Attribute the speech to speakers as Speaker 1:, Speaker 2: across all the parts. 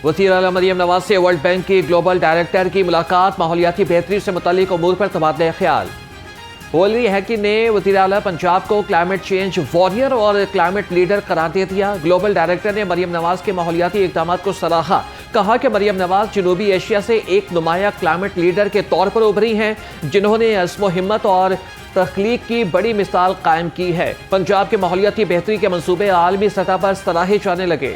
Speaker 1: वज़ीर आला मरियम नवाज से वर्ल्ड बैंक की ग्लोबल डायरेक्टर की मुलाकात, माहौलियाती बेहतरी से मुतल्लिक उमूर पर तबादला ख्याल। वली हैकी ने वज़ीर आला पंजाब को क्लाइमेट चेंज वॉरियर और क्लाइमेट लीडर करार दे दिया। ग्लोबल डायरेक्टर ने मरियम नवाज के माहौलियाती इक़दाम को सराहा। कहा कि मरियम नवाज जनूबी एशिया से एक नुमाया क्लाइमेट लीडर के तौर पर उभरी हैं, जिन्होंने अज़्म व हिम्मत और तख्लीक की बड़ी मिसाल कायम की है। पंजाब के माहौलियाती बेहतरी के मंसूबे आलमी सतह पर सराहे जाने लगे।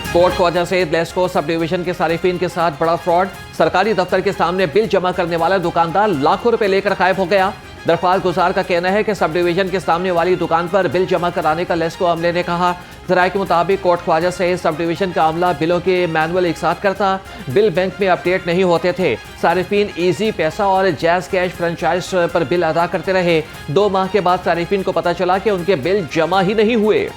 Speaker 1: Coat Khwaja Syed LESCO sub division के सारिफीन के साथ बड़ा फ्रॉड। सरकारी दफ्तर के सामने बिल जमा करने वाला दुकानदार लाखों रुपए लेकर गायब हो गया। दरख्वास्त गुजार का कहना है कि सब डिवीजन के सामने वाली दुकान पर बिल जमा कराने का लेस्को अमले ने कहा। जराये के मुताबिक coat Khwaja Syed sub division का अमला बिलों के मैनुअल एक साथ करता, बिल बैंक में अपडेट नहीं होते थे। सारिफीन ईजी पैसा और जैज कैश फ्रेंचाइज पर बिल अदा करते रहे। 2 माह के बाद सारिफीन को पता चला कि उनके बिल जमा ही नहीं हुए।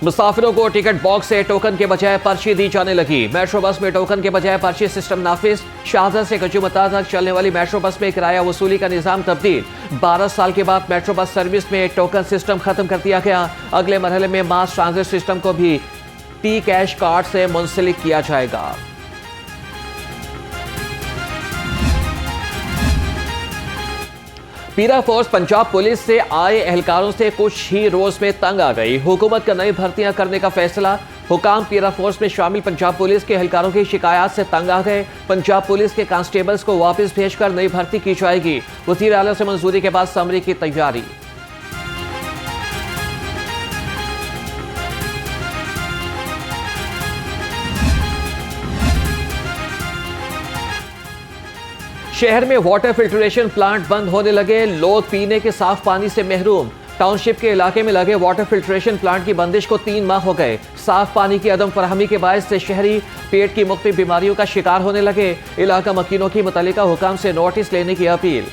Speaker 1: मुसाफिरों को टिकट बॉक्स से टोकन के बजाय पर्ची दी जाने लगी। मेट्रो बस में टोकन के बजाय पर्ची सिस्टम नाफिज। शाहजहां से गजुमता तक चलने वाली मेट्रो बस में किराया वसूली का निजाम तब्दील। 12 साल के बाद मेट्रो बस सर्विस में टोकन सिस्टम खत्म कर दिया गया। अगले मरहले में मास ट्रांजिट सिस्टम को भी टी कैश कार्ड से मुंसलिक किया जाएगा। पीरा फोर्स पंजाब पुलिस से आए एहलकारों से कुछ ही रोज में तंग आ गई। हुकूमत का नई भर्तियां करने का फैसला। हुकाम पीरा फोर्स में शामिल पंजाब पुलिस के एहलकारों की शिकायत से तंग आ गए। पंजाब पुलिस के कांस्टेबल्स को वापस भेजकर नई भर्ती की जाएगी। वज़ीर आला से मंजूरी के बाद समरी की तैयारी। शहर में वाटर फिल्ट्रेशन प्लांट बंद होने लगे। लोग पीने के साफ पानी से महरूम। टाउनशिप के इलाके में लगे वाटर फिल्ट्रेशन प्लांट की बंदिश को 3 माह हो गए। साफ पानी की अदम फराहमी के बायस से शहरी पेट की मुख्तलिफ बीमारियों का शिकार होने लगे। इलाका मकीनों की मुतल्लिका हुकाम से नोटिस लेने की अपील।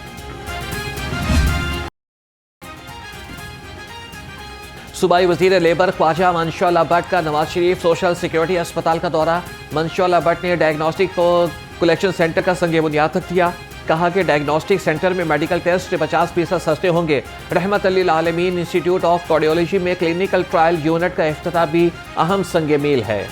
Speaker 1: सूबाई वजीर लेबर ख्वाजा मंशा भट्ट का नवाज शरीफ सोशल सिक्योरिटी अस्पताल का दौरा। मंशा भट्ट ने डायग्नोस्टिक कलेक्शन सेंटर का संग बुनियाद रख दिया। कहा कि डायग्नोस्टिक सेंटर में मेडिकल टेस्ट 50% सस्ते होंगे। रहमत लिल आलमीन इंस्टीट्यूट ऑफ कार्डियोलॉजी में क्लिनिकल ट्रायल यूनिट का इफ्तिताह भी अहम संग मील है।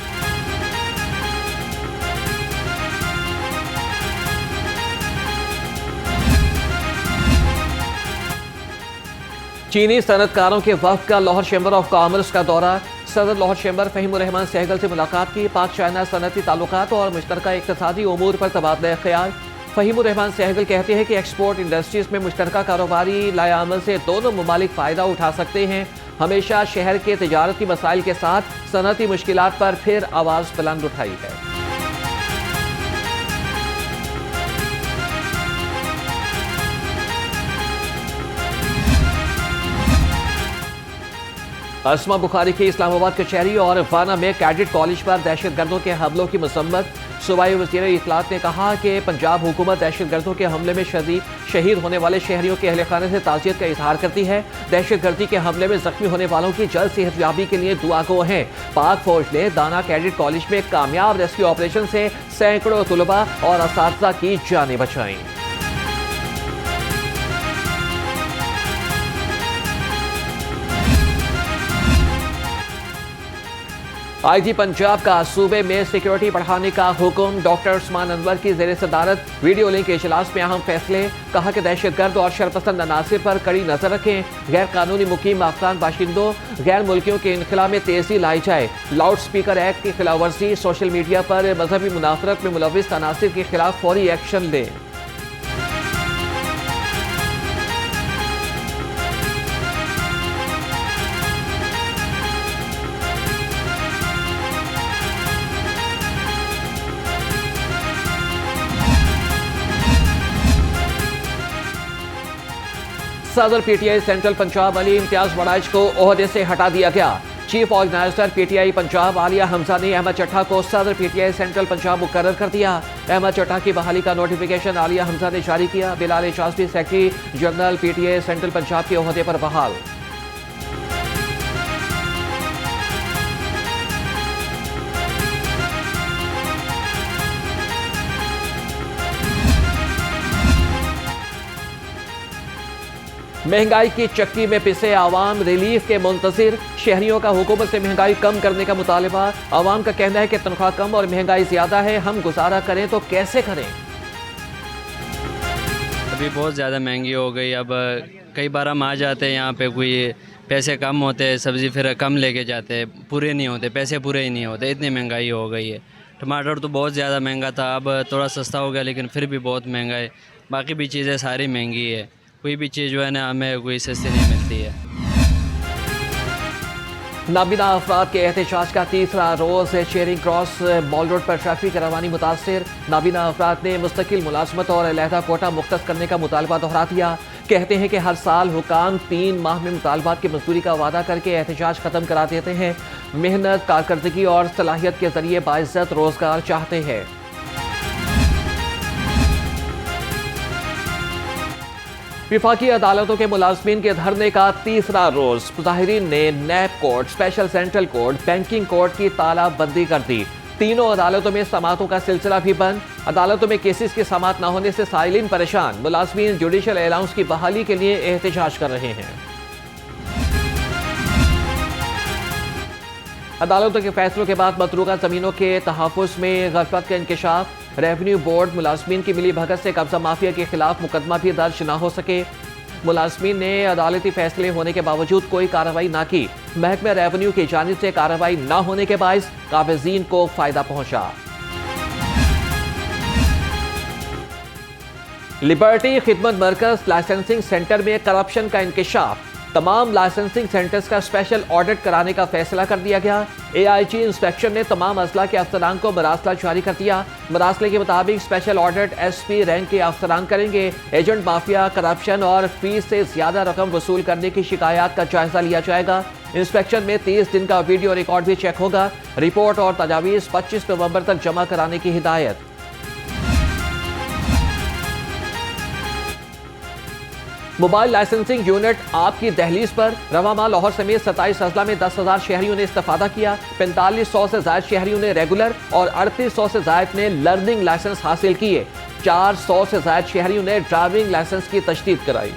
Speaker 1: चीनी सनतकारों के वफ्द का लाहौर चैम्बर ऑफ कॉमर्स का दौरा। सदर लाहौर चैम्बर फ़हीमुर-रहमान सहगल से मुलाकात की। पाक चाइना सनती ताल्लुकात और मुश्तरका इक़्तिसादी उमूर पर तबादला ख्याल। फ़हीमुर-रहमान सहगल कहते हैं कि एक्सपोर्ट इंडस्ट्रीज में मुश्तरका कारोबारी लायामल से दोनों ममालिक फ़ायदा उठा सकते हैं। हमेशा शहर के तिजारती मसाइल के साथ सनती मुश्किलात पर फिर आवाज़ बुलंद उठाई है। अस्मा बुखारी की इस्लामाबाद कचहरी और वाना में कैडेट कॉलेज पर दहशतगर्दों के हमलों की मसम्मत। सूबाई वज़ीर इत्तलात ने कहा कि पंजाब हुकूमत दहशतगर्दों के हमले में शहीद होने वाले शहरियों के अहल खाने से ताज़ियत का इजहार करती है। दहशतगर्दी के हमले में जख्मी होने वालों की जल्द सेहतयाबी के लिए दुआगो हैं। पाक फौज ने दाना कैडेट कॉलेज में कामयाब रेस्क्यू ऑपरेशन से सैकड़ों तुलबा और असातिज़ा की जानें बचाईं। आईजी पंजाब का सूबे में सिक्योरिटी बढ़ाने का हुक्म। डॉक्टर उस्मान अनवर की जेर सदारत वीडियो लिंक इजलास में अहम फैसले। कहा कि दहशतगर्द और शरपसंद अनासिर पर कड़ी नजर रखें। गैर कानूनी मुकीम अफगान बाशिंदों गैर मुल्कियों के इनखला में तेजी लाई जाए। लाउड स्पीकर एक्ट की खिलाफ वर्जी। सोशल मीडिया पर मजहबी मुनाफरत में मुलविस अनासिर के खिलाफ फौरी एक्शन लें। सदर पीटीआई सेंट्रल पंजाब अली इम्तियाज वड़ाइच को ओहदे से हटा दिया गया। Chief organiser PTI Punjab Alia Hamza ने अहमद चट्टा को सदर पीटीआई सेंट्रल पंजाब मुकर्रर कर दिया। अहमद चट्टा की बहाली का नोटिफिकेशन आलिया हमजा ने जारी किया। Bilal Shazvi secretary general PTI central Punjab के ओहदे पर बहाल। महंगाई की चक्की में पिसे आवाम रिलीफ के मुंतजिर। शहरियों का हुकूमत से महंगाई कम करने का मुतालबा। आवाम का कहना है कि तनख्वाह कम और महंगाई ज्यादा है, हम गुजारा करें तो कैसे करें।
Speaker 2: अभी बहुत ज़्यादा महंगी हो गई। अब कई बार हम आ जाते हैं यहाँ पे, कोई पैसे कम होते हैं, सब्ज़ी फिर कम लेके जाते हैं, पूरे नहीं होते, पैसे पूरे ही नहीं होते, इतनी महंगाई हो गई है। टमाटर तो बहुत ज़्यादा महंगा था, अब थोड़ा सस्ता हो गया, लेकिन फिर भी बहुत महंगा है। बाकी भी चीज़ें सारी महंगी है, कोई भी चीज़ जो है ना हमें कोई सस्ती नहीं मिलती है।
Speaker 1: नाबीना अफराद के एहतजाज का तीसरा रोज़ चेयरिंग क्रॉस मॉल रोड पर ट्रैफिक रवानी मुतासर। नाबीना अफराद ने मुस्तकिल मुलाजमत और अलहदा कोटा मुख्तस करने का मुतालबा दोहरा दिया। कहते हैं कि हर साल हुकाम 3 माह में मुतालबात की मजदूरी का वादा करके एहतजाज ख़त्म करा देते हैं। मेहनत, कारकर्दगी और सलाहियत के जरिए बाइज्जत रोजगार चाहते हैं। विफाकी अदालतों के मुलाजमीन के धरने का तीसरा रोज मुजाहिरीन ने NAB court, special central court, banking court की तालाबंदी कर दी। तीनों अदालतों में समातों का सिलसिला भी बंद। अदालतों में केसेस की समात न होने से साइलिन परेशान। मुलाजमीन जुडिशल अलाउंस की बहाली के लिए एहतजाज कर रहे हैं। अदालतों के फैसलों के बाद मतरूका जमीनों के तहफ़्फ़ुज़ में गफलत का इंकशाफ। रेवेन्यू बोर्ड मुलाजमीन की मिली भगत से कब्जा माफिया के खिलाफ मुकदमा भी दर्ज न हो सके। मुलाजमीन ने अदालती फैसले होने के बावजूद कोई कार्रवाई न की। महकमा रेवेन्यू की जानिब से कार्रवाई न होने के बायस काबिज़ीन को फायदा पहुंचा। लिबर्टी खिदमत मरकज लाइसेंसिंग सेंटर में करप्शन का इंकशाफ। तमाम लाइसेंसिंग सेंटर्स का स्पेशल ऑडिट कराने का फैसला कर दिया गया। AIG इंस्पेक्शन ने तमाम अजला के अफसरान को मरासला जारी कर दिया। मरासले के मुताबिक स्पेशल ऑडिट SP रैंक के अफसरान करेंगे। एजेंट माफिया, करप्शन और फीस से ज्यादा रकम वसूल करने की शिकायत का जायजा लिया जाएगा। इंस्पेक्शन में 30 दिन का वीडियो रिकॉर्ड भी चेक होगा। रिपोर्ट और तजावीज़ 25 नवंबर तक जमा कराने की हिदायत। मोबाइल लाइसेंसिंग यूनिट आपकी दहलीज पर। रवा माह लाहौर समेत 27 अजला में 10,000 शहरियों ने इस्तेफादा किया। 4500 से ज्यादा शहरियों ने रेगुलर और 3800 से ज्यादा ने लर्निंग लाइसेंस हासिल किए। 400 से ज्यादा शहरियों ने ड्राइविंग लाइसेंस की तजदीद कराई।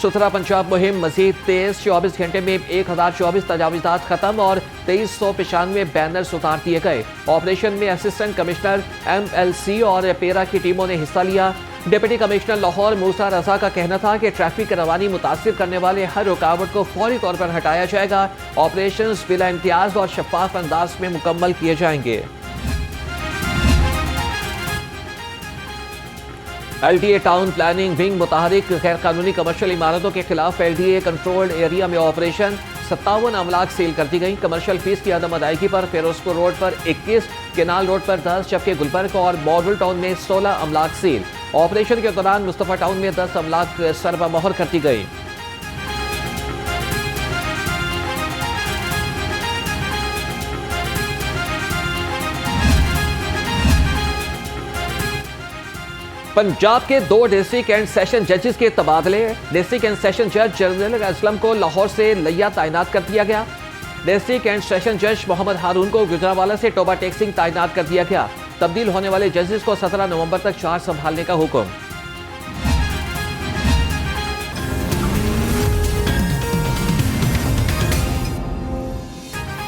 Speaker 1: सुथरा पंजाब मुहिम मजीद तेज। 24 घंटे में 1024 तजावीज़ात खत्म और 2395 बैनर्स उतार दिए गए। ऑपरेशन में असिस्टेंट कमिश्नर MLC और पेरा की टीमों ने हिस्सा लिया। डिप्टी कमिश्नर लाहौर मूसा रजा का कहना था कि ट्रैफिक रवानी मुतासिर करने वाले हर रुकावट को फौरी तौर पर हटाया जाएगा। ऑपरेशन बिला इम्तियाज और शफाफ अंदाज में मुकम्मल किए जाएंगे। LDA टाउन प्लानिंग विंग मुताहरिक गैर कानूनी कमर्शियल इमारतों के खिलाफ LDA कंट्रोल्ड एरिया में ऑपरेशन। 57 अमलाक सील कर दी गई। कमर्शियल फीस की अदम अदायगी पर फिरोजपुर रोड पर 21, केनाल रोड पर 10, जबकि गुलबर्ग और मॉडल टाउन में 16 अमलाक सील। ऑपरेशन के दौरान मुस्तफा टाउन में 10 अमलाक सरबा मोहर कर दी गई। पंजाब के 2 डिस्ट्रिक्ट एंड सेशन जजेस के तबादले। डिस्ट्रिक्ट एंड सेशन जज जनरल असलम को लाहौर से लिया तैनात कर दिया गया। डिस्ट्रिक्ट एंड सेशन जज मोहम्मद हारून को गुजरावाला से टोबा टेक्सिंग तैनात कर दिया गया। तब्दील होने वाले जजेस को 17 नवंबर तक चार्ज संभालने का हुक्म।